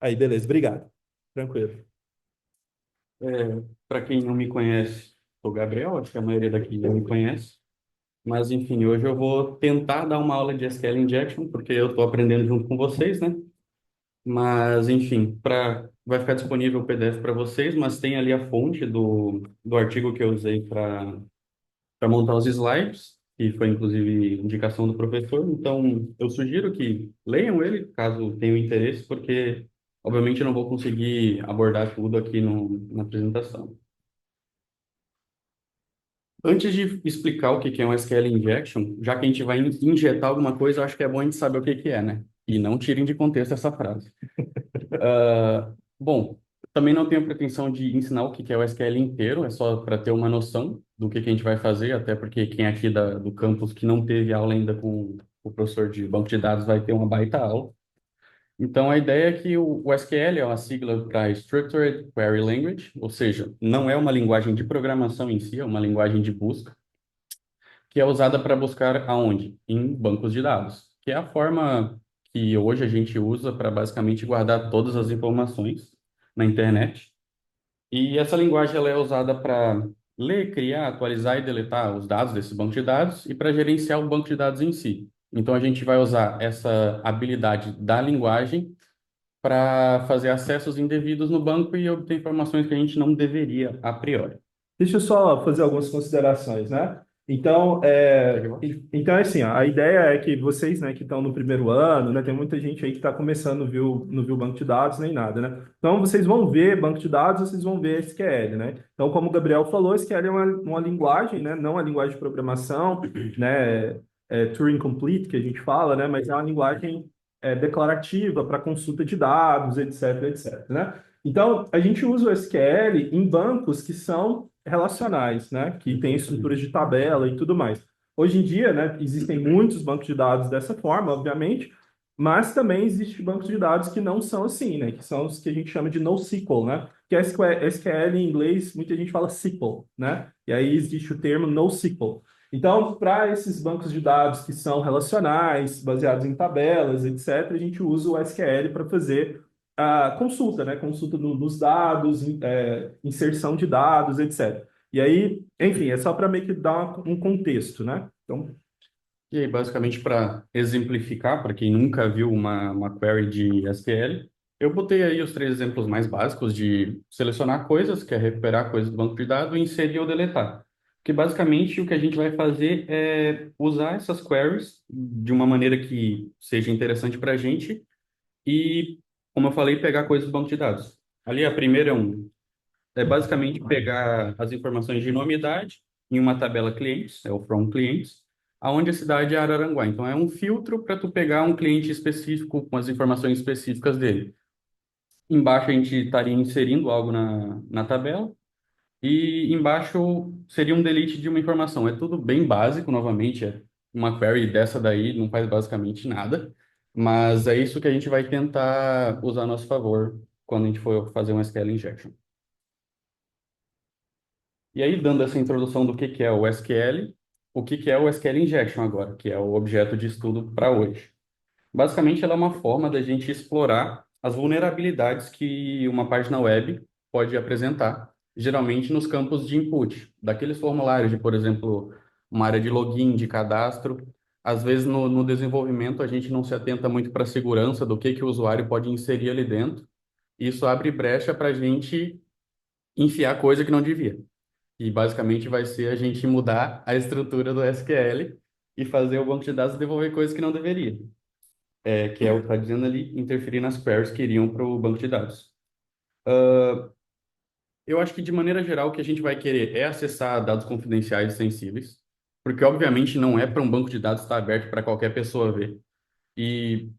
Aí, beleza, obrigado. Tranquilo. Para quem não me conhece, sou o Gabriel, acho que a maioria daqui já me conhece. Mas, enfim, hoje eu vou tentar dar uma aula de SQL Injection, porque eu estou aprendendo junto com vocês, né? Mas, enfim, vai ficar disponível o PDF para vocês, mas tem ali a fonte do artigo que eu usei para montar os slides, que foi, inclusive, indicação do professor. Então, eu sugiro que leiam ele, caso tenham interesse, porque, obviamente, eu não vou conseguir abordar tudo aqui no, na apresentação. Antes de explicar o que que é um SQL injection, já que a gente vai injetar alguma coisa, eu acho que é bom a gente saber o que que é, né? E não tirem de contexto essa frase. Bom, também não tenho pretensão de ensinar o que que é o SQL inteiro, é só para ter uma noção do que a gente vai fazer, até porque quem é aqui do campus que não teve aula ainda com o professor de banco de dados vai ter uma baita aula. Então, a ideia é que o SQL é uma sigla para Structured Query Language, ou seja, não é uma linguagem de programação em si, é uma linguagem de busca que é usada para buscar aonde? Em bancos de dados, que é a forma que hoje a gente usa para basicamente guardar todas as informações na internet. E essa linguagem ela é usada para ler, criar, atualizar e deletar os dados desse banco de dados e para gerenciar o banco de dados em si. Então a gente vai usar essa habilidade da linguagem para fazer acessos indevidos no banco e obter informações que a gente não deveria a priori. Deixa eu só fazer algumas considerações, né? Então, Segue lá. então é assim, ó, a ideia é que vocês, né, que estão no primeiro ano, né, tem muita gente aí que está começando, não viu banco de dados nem nada, né? Então, vocês vão ver banco de dados, vocês vão ver SQL, né? Então, como o Gabriel falou, SQL é uma linguagem, né, não uma linguagem de programação, né, Turing Complete, que a gente fala, né, mas é uma linguagem declarativa para consulta de dados, etc, etc, né? Então, a gente usa o SQL em bancos que são relacionais, né? Que tem estruturas de tabela e tudo mais. Hoje em dia, né, existem muitos bancos de dados dessa forma, obviamente, mas também existem bancos de dados que não são assim, né? Que são os que a gente chama de NoSQL, né? Que é SQL em inglês, muita gente fala SQL, né? E aí existe o termo NoSQL. Então, para esses bancos de dados que são relacionais, baseados em tabelas, etc., a gente usa o SQL para fazer a consulta, né? Consulta dos dados, inserção de dados, etc. E aí, enfim, é só para meio que dar um contexto, né? Então, E aí, basicamente, para exemplificar, para quem nunca viu uma query de SQL, eu botei aí os três exemplos mais básicos de selecionar coisas, que é recuperar coisas do banco de dados, e inserir ou deletar. Porque, basicamente, o que a gente vai fazer é usar essas queries de uma maneira que seja interessante para a gente e, como eu falei, pegar coisas do banco de dados. Ali, a primeira é basicamente pegar as informações de nome e idade em uma tabela clientes, é o from clients, aonde a cidade é Araranguá. Então é um filtro para tu pegar um cliente específico com as informações específicas dele. Embaixo a gente estaria inserindo algo na tabela e embaixo seria um delete de uma informação. É tudo bem básico, novamente, é uma query dessa daí não faz basicamente nada, mas é isso que a gente vai tentar usar a nosso favor quando a gente for fazer um SQL injection. E aí, dando essa introdução do que é o SQL, o que é o SQL Injection agora, que é o objeto de estudo para hoje. Basicamente, ela é uma forma da gente explorar as vulnerabilidades que uma página web pode apresentar, geralmente nos campos de input, daqueles formulários de, por exemplo, uma área de login, de cadastro. Às vezes, no desenvolvimento, a gente não se atenta muito para a segurança do que o usuário pode inserir ali dentro. Isso abre brecha para a gente enfiar coisa que não devia. E basicamente vai ser a gente mudar a estrutura do SQL e fazer o banco de dados devolver coisas que não deveria. Que é o que está dizendo ali, interferir nas queries que iriam para o banco de dados. Eu acho que, de maneira geral, o que a gente vai querer é acessar dados confidenciais e sensíveis, porque, obviamente, não é para um banco de dados estar aberto para qualquer pessoa ver. E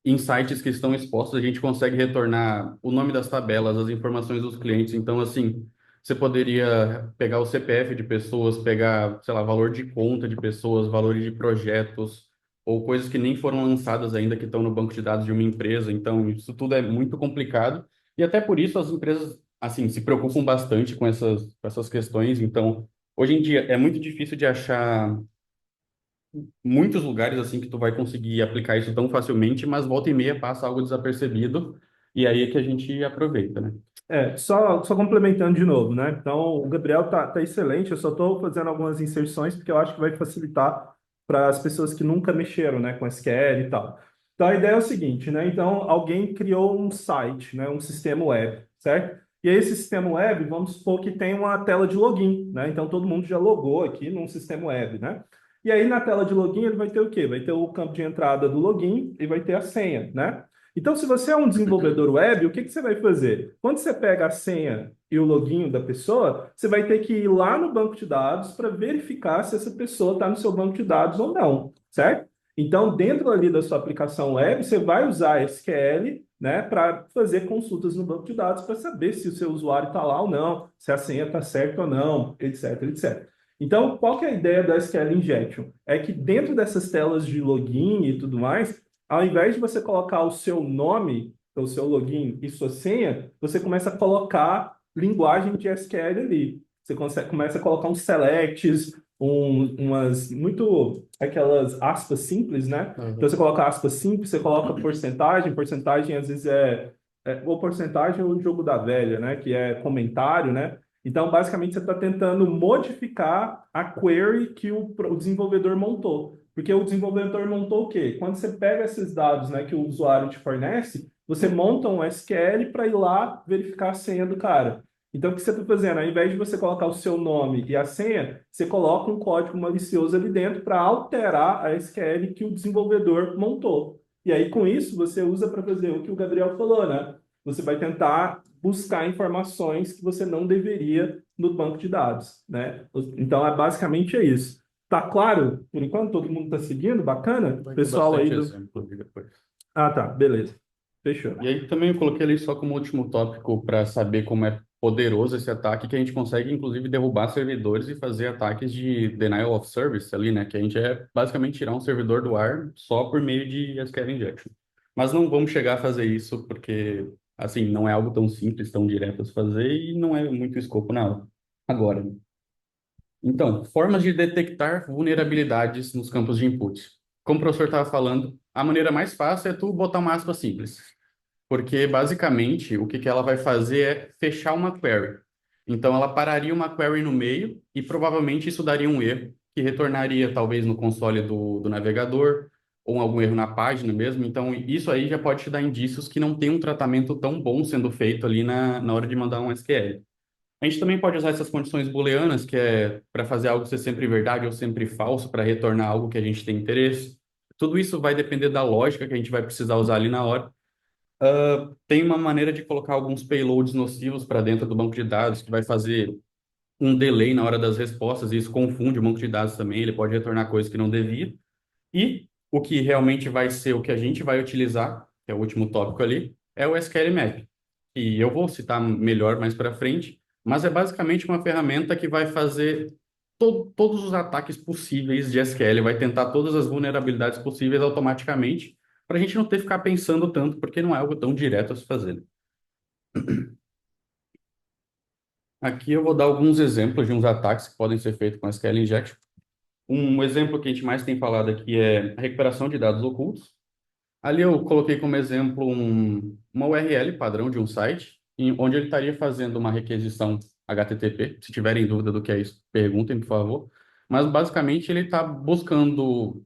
em sites que estão expostos, a gente consegue retornar o nome das tabelas, as informações dos clientes. Então, assim, você poderia pegar o CPF de pessoas, pegar, sei lá, valor de conta de pessoas, valores de projetos, ou coisas que nem foram lançadas ainda, que estão no banco de dados de uma empresa. Então, isso tudo é muito complicado. E até por isso as empresas, assim, se preocupam bastante com essas questões. Então, hoje em dia, é muito difícil de achar muitos lugares assim que tu vai conseguir aplicar isso tão facilmente, mas volta e meia passa algo desapercebido e aí é que a gente aproveita, né? Só complementando de novo, né? Então, o Gabriel tá excelente, eu só estou fazendo algumas inserções porque eu acho que vai facilitar para as pessoas que nunca mexeram, né, com SQL e tal. Então, a ideia é o seguinte, né? Então, alguém criou um site, né, um sistema web, certo? E aí, esse sistema web, vamos supor que tem uma tela de login, né? Então, todo mundo já logou aqui num sistema web, né? E aí, na tela de login, ele vai ter o quê? Vai ter o campo de entrada do login e vai ter a senha, né? Então, se você é um desenvolvedor web, o que que você vai fazer? Quando você pega a senha e o login da pessoa, você vai ter que ir lá no banco de dados para verificar se essa pessoa está no seu banco de dados ou não, certo? Então, dentro ali da sua aplicação web, você vai usar SQL, né, para fazer consultas no banco de dados para saber se o seu usuário está lá ou não, se a senha está certa ou não, etc, etc. Então, qual que é a ideia da SQL Injection? É que dentro dessas telas de login e tudo mais, ao invés de você colocar o seu nome, o seu login e sua senha, você começa a colocar linguagem de SQL ali. Começa a colocar uns selects, umas muito aquelas aspas simples, né? Então você Uhum. coloca aspas simples, você coloca porcentagem às vezes ou porcentagem ou o jogo da velha, né? Que é comentário, né? Então, basicamente, você está tentando modificar a query que o desenvolvedor montou. Porque o desenvolvedor montou o quê? Quando você pega esses dados, né, que o usuário te fornece, você monta um SQL para ir lá verificar a senha do cara. Então, o que você está fazendo? Ao invés de você colocar o seu nome e a senha, você coloca um código malicioso ali dentro para alterar a SQL que o desenvolvedor montou. E aí, com isso, você usa para fazer o que o Gabriel falou, né? Você vai tentar buscar informações que você não deveria no banco de dados, né? Então, basicamente é isso. Tá claro? Por enquanto, todo mundo está seguindo? Bacana? Vai ter Pessoal aí bastante do. exemplo de depois. Ah, tá. Beleza. Fechou. E aí também eu coloquei ali só como último tópico para saber como é poderoso esse ataque, que a gente consegue inclusive derrubar servidores e fazer ataques de denial of service ali, né? Que a gente é basicamente tirar um servidor do ar só por meio de SQL injection. Mas não vamos chegar a fazer isso porque, assim, não é algo tão simples, tão direto a se fazer e não é muito escopo na aula. Agora, então, formas de detectar vulnerabilidades nos campos de input. Como o professor estava falando, a maneira mais fácil é tu botar uma aspa simples. Porque, basicamente, o que que ela vai fazer é fechar uma query. Então, ela pararia uma query no meio e provavelmente isso daria um erro, que retornaria talvez no console do navegador ou algum erro na página mesmo. Então, isso aí já pode te dar indícios que não tem um tratamento tão bom sendo feito ali na hora de mandar um SQL. A gente também pode usar essas condições booleanas, que é para fazer algo ser sempre verdade ou sempre falso, para retornar algo que a gente tem interesse. Tudo isso vai depender da lógica que a gente vai precisar usar ali na hora. Tem uma maneira de colocar alguns payloads nocivos para dentro do banco de dados, que vai fazer um delay na hora das respostas, e isso confunde o banco de dados também, ele pode retornar coisas que não devia. E o que realmente vai ser o que a gente vai utilizar, que é o último tópico ali, é o SQL Map. E eu vou citar melhor mais para frente, mas é basicamente uma ferramenta que vai fazer todos os ataques possíveis de SQL, vai tentar todas as vulnerabilidades possíveis automaticamente, para a gente não ter que ficar pensando tanto, porque não é algo tão direto a se fazer. Aqui eu vou dar alguns exemplos de uns ataques que podem ser feitos com SQL Injection. Um exemplo que a gente mais tem falado aqui é a recuperação de dados ocultos. Ali eu coloquei como exemplo uma URL padrão de um site, onde ele estaria fazendo uma requisição HTTP. Se tiverem dúvida do que é isso, perguntem, por favor. Mas basicamente ele está buscando,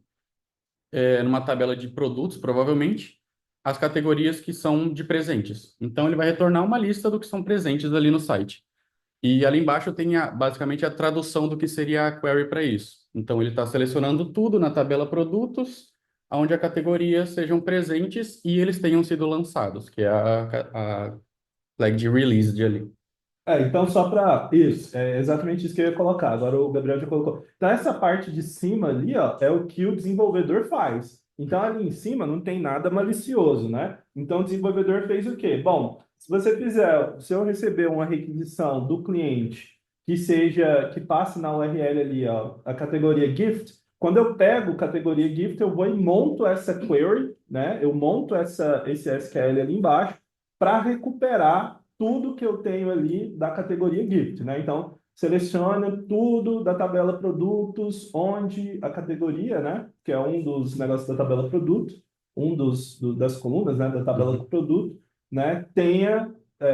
numa tabela de produtos, provavelmente, as categorias que são de presentes. Então ele vai retornar uma lista do que são presentes ali no site. E ali embaixo tem basicamente a tradução do que seria a query para isso. Então, ele está selecionando tudo na tabela produtos, onde a categoria sejam presentes e eles tenham sido lançados, que é a flag de release de ali. Então, só para. Isso, é exatamente isso que eu ia colocar. Agora o Gabriel já colocou. Então, essa parte de cima ali, ó, é o que o desenvolvedor faz. Então, ali em cima não tem nada malicioso, né? Então, o desenvolvedor fez o quê? Bom, se eu receber uma requisição do cliente que passe na URL ali, ó, a categoria gift, quando eu pego categoria gift, eu vou e monto essa query, né? Eu monto esse SQL ali embaixo para recuperar tudo que eu tenho ali da categoria gift, né? Então, seleciona tudo da tabela produtos, onde a categoria, né? Que é um dos negócios da tabela produto, das colunas, né? Da tabela Uhum. produto. né, tenha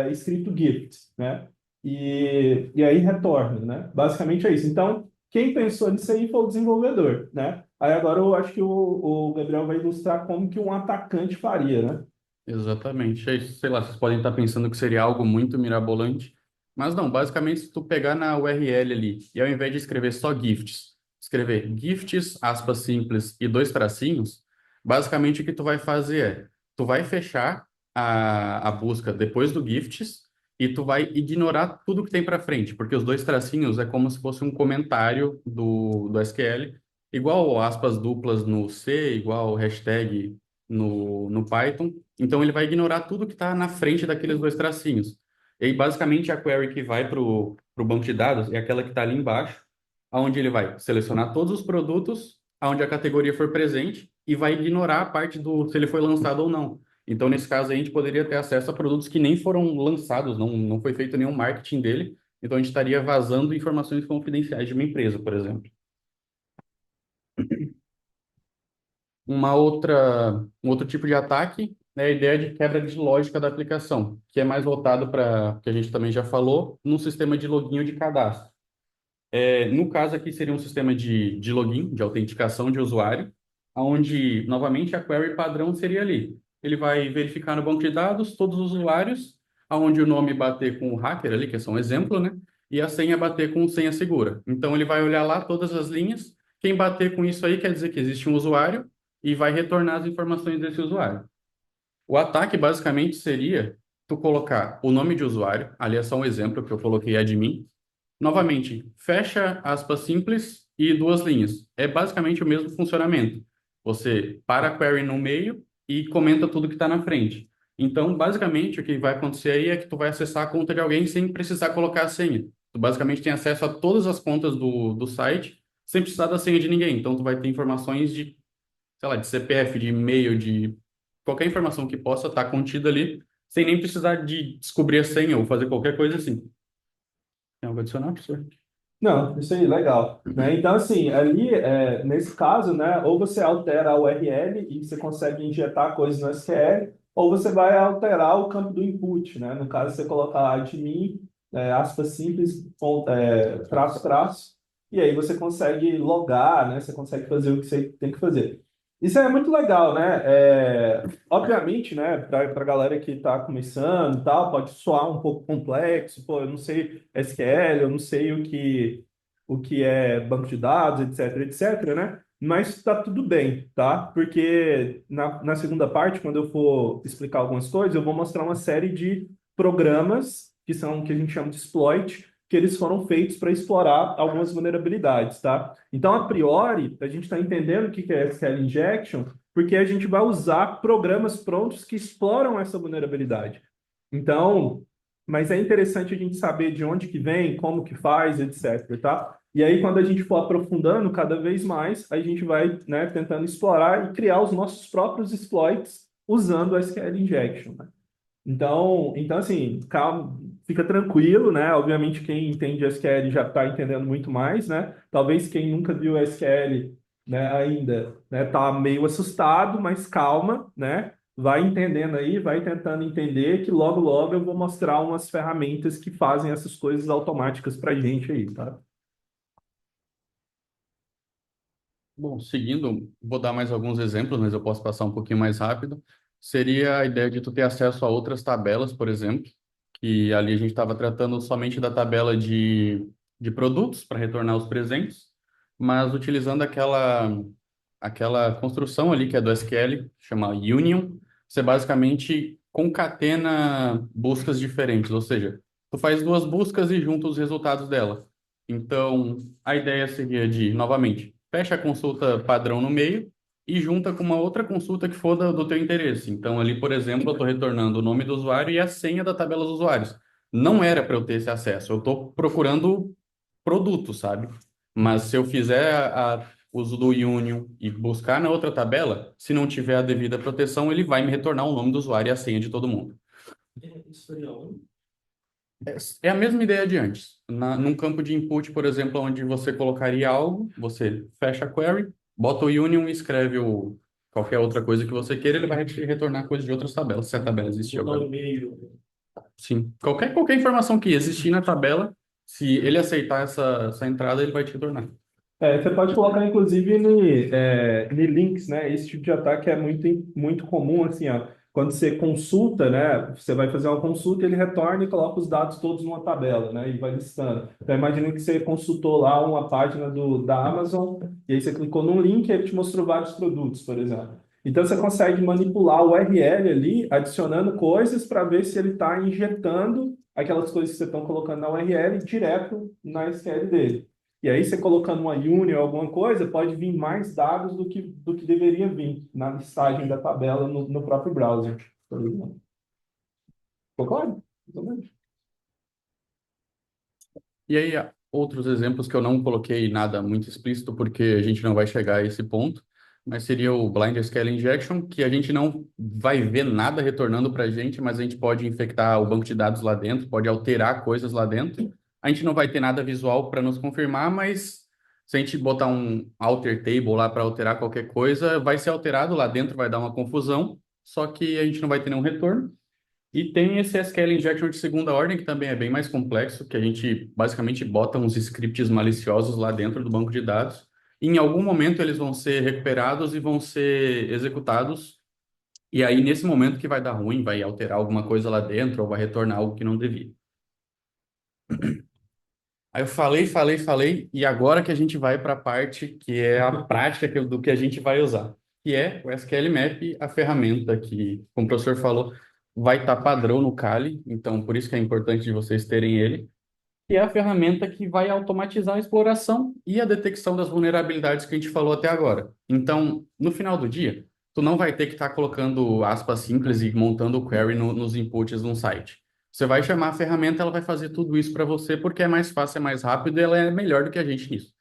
escrito gift, né? E aí retorna, né? Basicamente é isso. Então, quem pensou nisso aí foi o desenvolvedor, né? Aí agora eu acho que o Gabriel vai ilustrar como que um atacante faria, né? Exatamente. É isso. Sei lá, vocês podem estar pensando que seria algo muito mirabolante, mas não, basicamente, se tu pegar na URL ali e ao invés de escrever só gifts, escrever gifts, aspas simples e dois tracinhos, basicamente o que tu vai fazer é, tu vai fechar a busca depois do gifts e tu vai ignorar tudo que tem para frente, porque os dois tracinhos é como se fosse um comentário do SQL, igual aspas duplas no C, igual hashtag no Python. Então ele vai ignorar tudo que está na frente daqueles dois tracinhos. E aí, basicamente, a query que vai para o banco de dados é aquela que está ali embaixo, onde ele vai selecionar todos os produtos, onde a categoria for presente, e vai ignorar a parte do se ele foi lançado ou não. Então, nesse caso, a gente poderia ter acesso a produtos que nem foram lançados, não foi feito nenhum marketing dele. Então, a gente estaria vazando informações confidenciais de uma empresa, por exemplo. Um outro tipo de ataque é a ideia de quebra de lógica da aplicação, que é mais voltado para, que a gente também já falou, num sistema de login ou de cadastro. No caso aqui seria um sistema de login, de autenticação de usuário, onde, novamente, a query padrão seria ali. Ele vai verificar no banco de dados todos os usuários, aonde o nome bater com o hacker ali, que é só um exemplo, né? E a senha bater com senha segura. Então, ele vai olhar lá todas as linhas. Quem bater com isso aí quer dizer que existe um usuário e vai retornar as informações desse usuário. O ataque, basicamente, seria tu colocar o nome de usuário, ali é só um exemplo que eu coloquei admin. Novamente, fecha aspas simples e duas linhas. É basicamente o mesmo funcionamento. Você para a query no meio e comenta tudo que está na frente. Então, basicamente, o que vai acontecer aí é que tu vai acessar a conta de alguém sem precisar colocar a senha. Tu basicamente tem acesso a todas as contas do site sem precisar da senha de ninguém. Então, tu vai ter informações de, sei lá, de CPF, de e-mail, de qualquer informação que possa estar contida ali, sem nem precisar de descobrir a senha ou fazer qualquer coisa assim. Tem algo a adicionar, professor? Não, isso aí, legal. Né? Então, assim, ali, nesse caso, né, ou você altera a URL e você consegue injetar coisas no SQL, ou você vai alterar o campo do input, né? No caso, você colocar admin, aspas simples, traço, traço, e aí você consegue logar, né? Você consegue fazer o que você tem que fazer. Isso é muito legal, né? Obviamente, né, para a galera que está começando e tal, pode soar um pouco complexo, pô, eu não sei SQL, eu não sei o que é banco de dados, etc, etc, né? Mas está tudo bem, tá? Porque na segunda parte, quando eu for explicar algumas coisas, eu vou mostrar uma série de programas que são que a gente chama de exploit, que eles foram feitos para explorar algumas vulnerabilidades, tá? Então, a priori, a gente está entendendo o que é SQL injection, porque a gente vai usar programas prontos que exploram essa vulnerabilidade. Então, mas é interessante a gente saber de onde que vem, como que faz, etc, tá? E aí, quando a gente for aprofundando cada vez mais, a gente vai, né, tentando explorar e criar os nossos próprios exploits usando o SQL injection, né? Então assim, calma, fica tranquilo, né? Obviamente quem entende SQL já está entendendo muito mais, né? Talvez quem nunca viu SQL, né, ainda, né, tá meio assustado, mas calma, né? Vai entendendo aí, vai tentando entender que logo logo eu vou mostrar umas ferramentas que fazem essas coisas automáticas para gente aí, tá? Bom, seguindo, vou dar mais alguns exemplos, mas eu posso passar um pouquinho mais rápido. Seria a ideia de tu ter acesso a outras tabelas, por exemplo, que ali a gente estava tratando somente da tabela de produtos para retornar os presentes, mas utilizando aquela construção ali que é do SQL, chama Union, você basicamente concatena buscas diferentes, ou seja, tu faz duas buscas e junta os resultados dela. Então, a ideia seria de, novamente, fecha a consulta padrão no meio e junta com uma outra consulta que for do teu interesse. Então, ali, por exemplo, eu estou retornando o nome do usuário e a senha da tabela dos usuários. Não era para eu ter esse acesso, eu estou procurando produto, sabe? Mas se eu fizer uso do Union e buscar na outra tabela, se não tiver a devida proteção, ele vai me retornar o nome do usuário e a senha de todo mundo. É a mesma ideia de antes. Num campo de input, por exemplo, onde você colocaria algo, você fecha a query, bota o union e escreve qualquer outra coisa que você queira, ele vai te retornar coisa de outras tabelas, se a tabela existir Botar um agora. e-mail. Sim, qualquer informação que existir na tabela, se ele aceitar essa entrada, ele vai te retornar. Você pode colocar, inclusive, em links, né? Esse tipo de ataque é muito comum, assim, ó. Quando você consulta, né? Você vai fazer uma consulta, ele retorna e coloca os dados todos numa tabela, né? E vai listando. Então, imagina que você consultou lá uma página da Amazon, e aí você clicou num link e ele te mostrou vários produtos, por exemplo. Então, você consegue manipular o URL ali, adicionando coisas para ver se ele está injetando aquelas coisas que você estão colocando na URL direto na SQL dele. E aí, você colocando uma uni ou alguma coisa, pode vir mais dados do que deveria vir na listagem da tabela no próprio browser, por exemplo. Concorda? Exatamente. E aí, outros exemplos que eu não coloquei nada muito explícito, porque a gente não vai chegar a esse ponto, mas seria o Blind SQL Injection, que a gente não vai ver nada retornando para a gente, mas a gente pode infectar o banco de dados lá dentro, pode alterar coisas lá dentro. A gente não vai ter nada visual para nos confirmar, mas se a gente botar um alter table lá para alterar qualquer coisa, vai ser alterado lá dentro, vai dar uma confusão, só que a gente não vai ter nenhum retorno. E tem esse SQL Injection de segunda ordem, que também é bem mais complexo, que a gente basicamente bota uns scripts maliciosos lá dentro do banco de dados. E em algum momento eles vão ser recuperados e vão ser executados. E aí, nesse momento que vai dar ruim, vai alterar alguma coisa lá dentro ou vai retornar algo que não devia. Aí eu falei, e agora que a gente vai para a parte que é a prática do que a gente vai usar, que é o SQL Map, a ferramenta que, como o professor falou, vai estar padrão no Kali, então por isso que é importante de vocês terem ele, que é a ferramenta que vai automatizar a exploração e a detecção das vulnerabilidades que a gente falou até agora. Então, no final do dia, tu não vai ter que estar colocando aspas simples e montando o query nos inputs de um site. Você vai chamar a ferramenta, ela vai fazer tudo isso para você porque é mais fácil, é mais rápido e ela é melhor do que a gente nisso.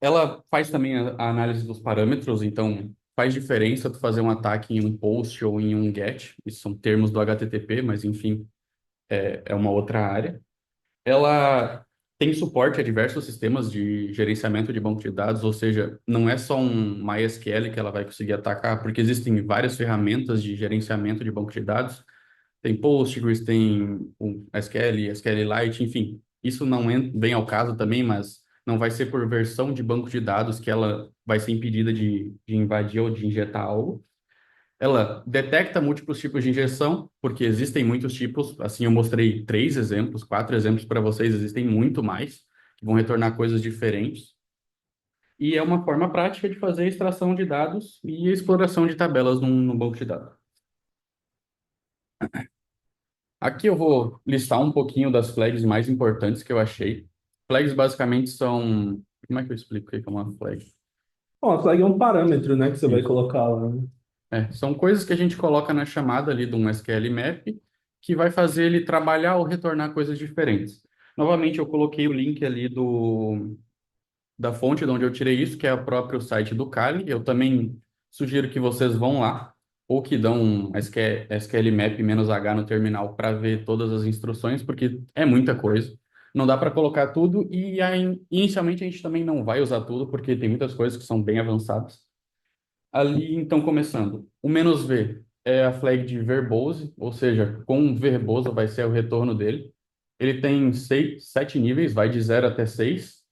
Ela faz também a análise dos parâmetros, então faz diferença tu fazer um ataque em um post ou em um get. Isso são termos do HTTP, mas enfim, é uma outra área. Ela tem suporte a diversos sistemas de gerenciamento de banco de dados, ou seja, não é só um MySQL que ela vai conseguir atacar, porque existem várias ferramentas de gerenciamento de banco de dados. Tem Postgres, tem o SQL, SQLite, enfim. Isso não vem ao caso também, mas não vai ser por versão de banco de dados que ela vai ser impedida de invadir ou de injetar algo. Ela detecta múltiplos tipos de injeção, porque existem muitos tipos. Assim, eu mostrei 3 exemplos, 4 exemplos para vocês, existem muito mais, que vão retornar coisas diferentes. E é uma forma prática de fazer extração de dados e exploração de tabelas no banco de dados. Aqui eu vou listar um pouquinho das flags mais importantes que eu achei. Flags basicamente são. Como é que eu explico o que é uma flag? Bom, a flag é um parâmetro, né, que você vai Isso. colocar lá, né? São coisas que a gente coloca na chamada ali de um SQL Map que vai fazer ele trabalhar ou retornar coisas diferentes. Novamente, eu coloquei o link ali da fonte de onde eu tirei isso, que é o próprio site do Kali. Eu também sugiro que vocês vão lá ou que dão um SQL Map-H no terminal para ver todas as instruções, porque é muita coisa. Não dá para colocar tudo e inicialmente a gente também não vai usar tudo, porque tem muitas coisas que são bem avançadas. Ali, então, começando. O "-v" é a flag de verbose, ou seja, com verboso vai ser o retorno dele. Ele tem 7 níveis, vai de 0 até 6.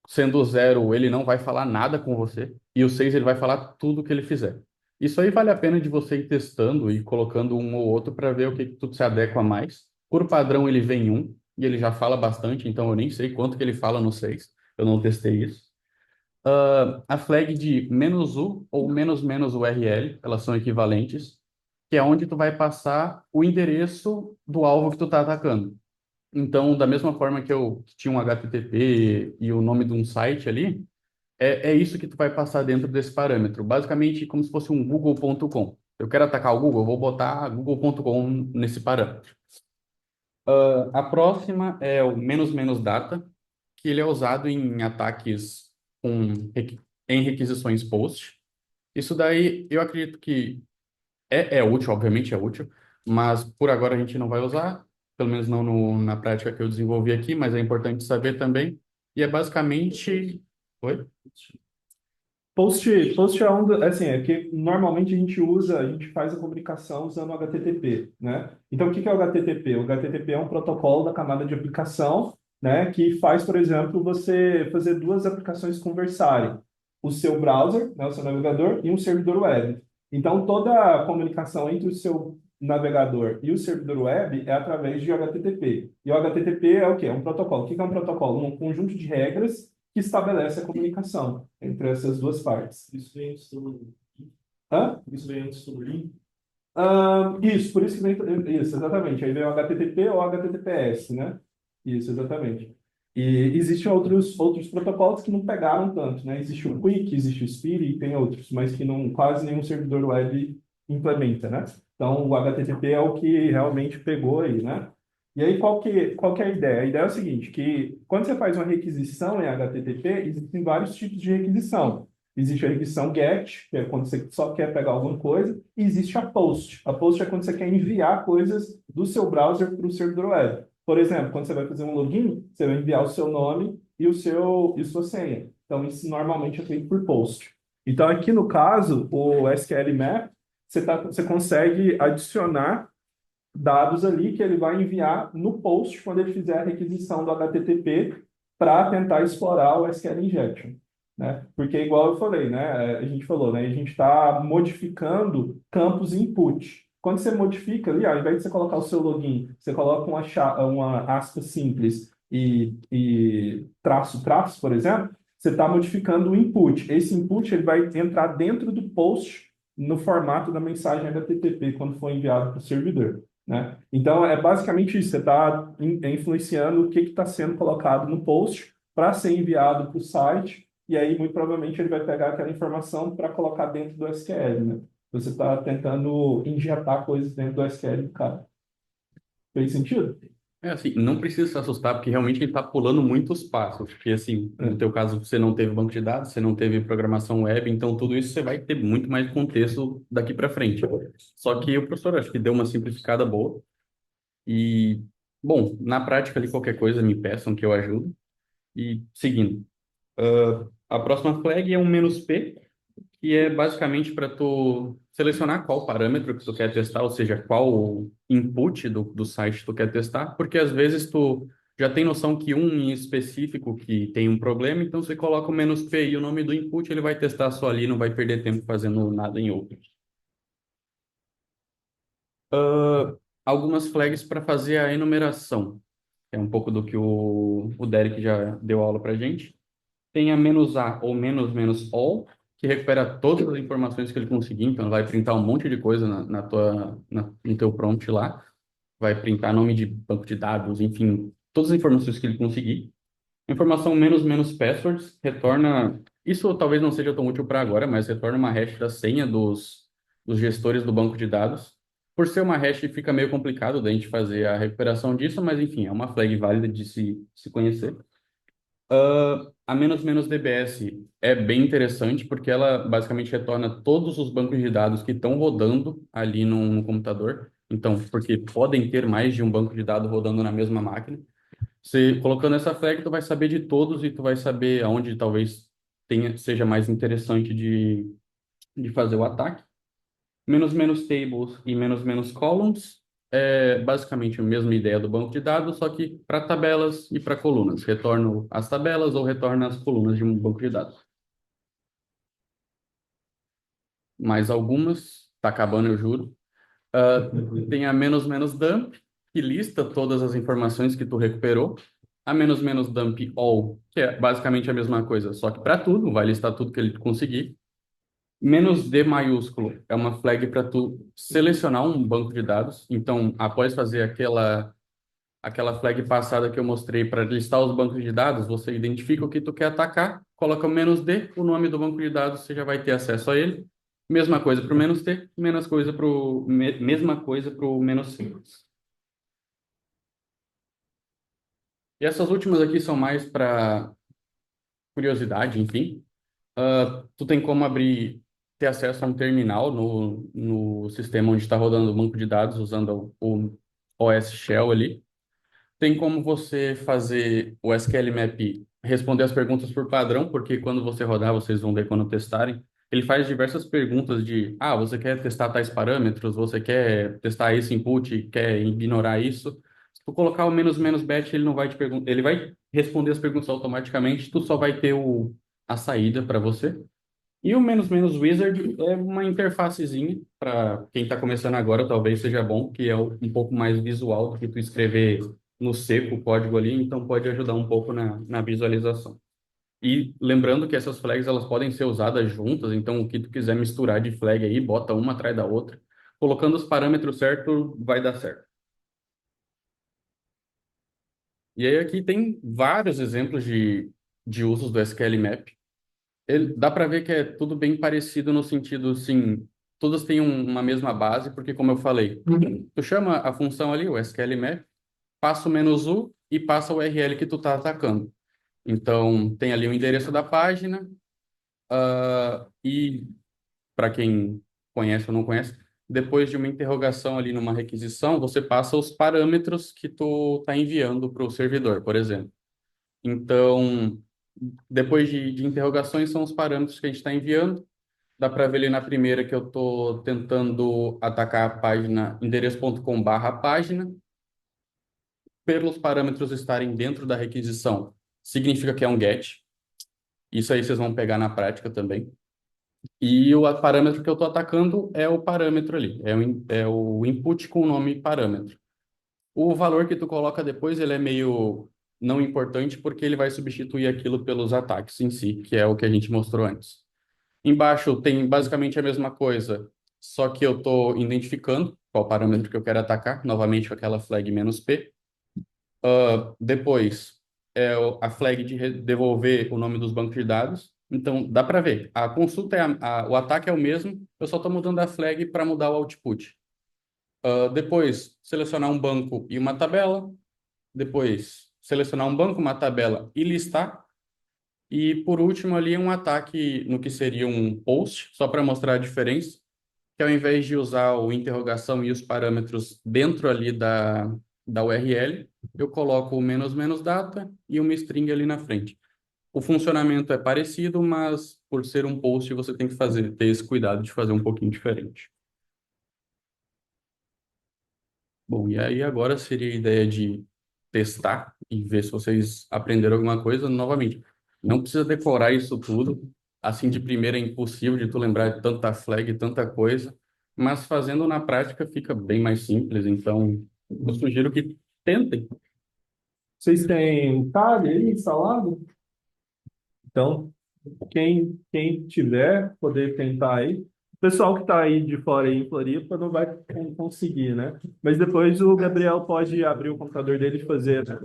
Sendo o 0, ele não vai falar nada com você, e o 6 ele vai falar tudo o que ele fizer. Isso aí vale a pena de você ir testando e colocando um ou outro para ver o que tudo se adequa mais. Por padrão, ele vem em 1, e ele já fala bastante, então eu nem sei quanto que ele fala no 6. Eu não testei isso. A flag de "-u" ou "-" URL, elas são equivalentes, que é onde tu vai passar o endereço do alvo que tu está atacando. Então, da mesma forma que tinha um HTTP e o nome de um site ali, é isso que tu vai passar dentro desse parâmetro. Basicamente, como se fosse um google.com. Eu quero atacar o Google, eu vou botar google.com nesse parâmetro. A próxima é o "-data", que ele é usado em ataques com, em requisições POST. Isso daí eu acredito que é útil, obviamente é útil, mas por agora a gente não vai usar, pelo menos não na prática que eu desenvolvi aqui, mas é importante saber também. E é basicamente. Oi? Post é assim, é que normalmente a gente faz a comunicação usando o HTTP, né? Então, o que que é o HTTP? O HTTP é um protocolo da camada de aplicação, né, que faz, por exemplo, você fazer duas aplicações conversarem. O seu browser, né, o seu navegador, e um servidor web. Então, toda a comunicação entre o seu navegador e o servidor web é através de HTTP. E o HTTP é o quê? É um protocolo. O que que é um protocolo? Um conjunto de regras que estabelece a comunicação entre essas duas partes. Isso vem antes do. Hã? Isso vem antes do link. Isso, por isso que vem. Isso, exatamente. Aí vem o HTTP ou HTTPS, né? Isso, exatamente. E existem outros protocolos que não pegaram tanto, né? Existe o Quick, existe o Speedy e tem outros, mas que não, quase nenhum servidor web implementa, né? Então, o HTTP é o que realmente pegou aí, né? E aí, qual que é a ideia? A ideia é o seguinte, que quando você faz uma requisição em HTTP, existem vários tipos de requisição. Existe a requisição GET, que é quando você só quer pegar alguma coisa, e existe a POST. A POST é quando você quer enviar coisas do seu browser para o servidor web. Por exemplo, quando você vai fazer um login, você vai enviar o seu nome e sua senha. Então, isso normalmente é feito por POST. Então, aqui no caso, o SQL Map, você consegue adicionar dados ali que ele vai enviar no post quando ele fizer a requisição do HTTP para tentar explorar o SQL Injection, né? Porque igual eu falei, né? A gente falou, né? A gente está modificando campos input. Quando você modifica ali, ao invés de você colocar o seu login, você coloca uma aspa simples e traço, por exemplo, você está modificando o input. Esse input ele vai entrar dentro do post no formato da mensagem HTTP quando for enviado para o servidor, né? Então, é basicamente isso. Você está influenciando o que está sendo colocado no post para ser enviado para o site, e aí, muito provavelmente, ele vai pegar aquela informação para colocar dentro do SQL, né? Você está tentando injetar coisas dentro do SQL do cara. Fez sentido? É assim, não precisa se assustar, porque realmente ele está pulando muitos passos. Porque, assim, no É. teu caso, você não teve banco de dados, você não teve programação web, então tudo isso você vai ter muito mais contexto daqui para frente. Só que o professor acho que deu uma simplificada boa. E, bom, na prática ali, qualquer coisa me peçam que eu ajudo. E, seguindo, a próxima flag é um "-p", que é basicamente para tu selecionar qual parâmetro que tu quer testar, ou seja, qual input do site tu quer testar, porque às vezes tu já tem noção que um em específico que tem um problema, então você coloca o "-p" e o nome do input, ele vai testar só ali, não vai perder tempo fazendo nada em outro. Algumas flags para fazer a enumeração. É um pouco do que o Derek já deu aula para gente. Tem a "-a" ou "-all", que recupera todas as informações que ele conseguir, então vai printar um monte de coisa no teu prompt lá, vai printar nome de banco de dados, enfim, todas as informações que ele conseguir. Informação "-passwords" retorna, isso talvez não seja tão útil para agora, mas retorna uma hash da senha dos gestores do banco de dados. Por ser uma hash, fica meio complicado da gente fazer a recuperação disso, mas enfim, é uma flag válida de se conhecer. A "-dbs" é bem interessante porque ela basicamente retorna todos os bancos de dados que estão rodando ali no computador. Então, porque podem ter mais de um banco de dados rodando na mesma máquina. Você colocando essa flag, tu vai saber de todos e tu vai saber aonde talvez seja mais interessante de fazer o ataque. "-tables" e "-columns" é basicamente a mesma ideia do banco de dados, só que para tabelas e para colunas. Retorno as tabelas ou retorno as colunas de um banco de dados. Mais algumas, tá acabando, eu juro. Tem a "-dump", que lista todas as informações que tu recuperou. A "-dump all", que é basicamente a mesma coisa, só que para tudo, vai listar tudo que ele conseguir. "-d" maiúsculo é uma flag para tu selecionar um banco de dados. Então, após fazer aquela flag passada que eu mostrei para listar os bancos de dados, você identifica o que tu quer atacar, coloca o "-d", o nome do banco de dados, você já vai ter acesso a ele. Mesma coisa para o "-t", mesma coisa para o "-c". E essas últimas aqui são mais para curiosidade, enfim. Tu tem como ter acesso a um terminal no sistema onde está rodando o banco de dados usando o OS Shell ali. Tem como você fazer o SQL Map responder as perguntas por padrão, porque quando você rodar, vocês vão ver quando testarem. Ele faz diversas perguntas de, você quer testar tais parâmetros, você quer testar esse input, quer ignorar isso. Se tu colocar o menos menos bet, ele não vai te perguntar, ele vai responder as perguntas automaticamente, tu só vai ter a saída para você. E o menos menos wizard é uma interfacezinha para quem está começando agora, talvez seja bom, que é um pouco mais visual do que tu escrever no seco o código ali, então pode ajudar um pouco na visualização. E lembrando que essas flags elas podem ser usadas juntas, então o que tu quiser misturar de flag aí, bota uma atrás da outra. Colocando os parâmetros certos, vai dar certo. E aí aqui tem vários exemplos de usos do SQL Map. Dá para ver que é tudo bem parecido no sentido, sim, todas têm uma mesma base, porque como eu falei, tu chama a função ali, o SQL Map, passa o menos "u" e passa o URL que tu está atacando. Então, tem ali o endereço da página, e para quem conhece ou não conhece, depois de uma interrogação ali numa requisição, você passa os parâmetros que tu está enviando para o servidor, por exemplo. Então, depois de interrogações, são os parâmetros que a gente está enviando. Dá para ver ali na primeira que eu estou tentando atacar a página endereço.com/página. Pelos parâmetros estarem dentro da requisição, significa que é um GET. Isso aí vocês vão pegar na prática também. E o parâmetro que eu estou atacando é o parâmetro ali, é o input com o nome parâmetro. O valor que tu coloca depois, ele é meio não importante porque ele vai substituir aquilo pelos ataques em si, que é o que a gente mostrou antes. Embaixo tem basicamente a mesma coisa, só que eu estou identificando qual parâmetro que eu quero atacar, novamente com aquela flag "-p". Depois é a flag de devolver o nome dos bancos de dados. Então, dá para ver, a consulta o ataque é o mesmo, eu só estou mudando a flag para mudar o output. Depois, selecionar um banco e uma tabela. Depois, selecionar um banco, uma tabela e listar. E por último ali um ataque no que seria um post, só para mostrar a diferença, que ao invés de usar o interrogação e os parâmetros dentro ali da URL, eu coloco o menos menos data e uma string ali na frente. O funcionamento é parecido, mas por ser um post você tem que ter esse cuidado de fazer um pouquinho diferente. Bom, e aí agora seria a ideia de testar e ver se vocês aprenderam alguma coisa. Novamente, não precisa decorar isso tudo. Assim, de primeira é impossível de tu lembrar de tanta flag, tanta coisa. Mas fazendo na prática fica bem mais simples. Então, eu sugiro que tentem. Vocês têm o Kali aí instalado? Então, quem tiver, poder tentar aí. O pessoal que está aí de fora aí em Floripa não vai conseguir, né? Mas depois o Gabriel pode abrir o computador dele e fazer, né?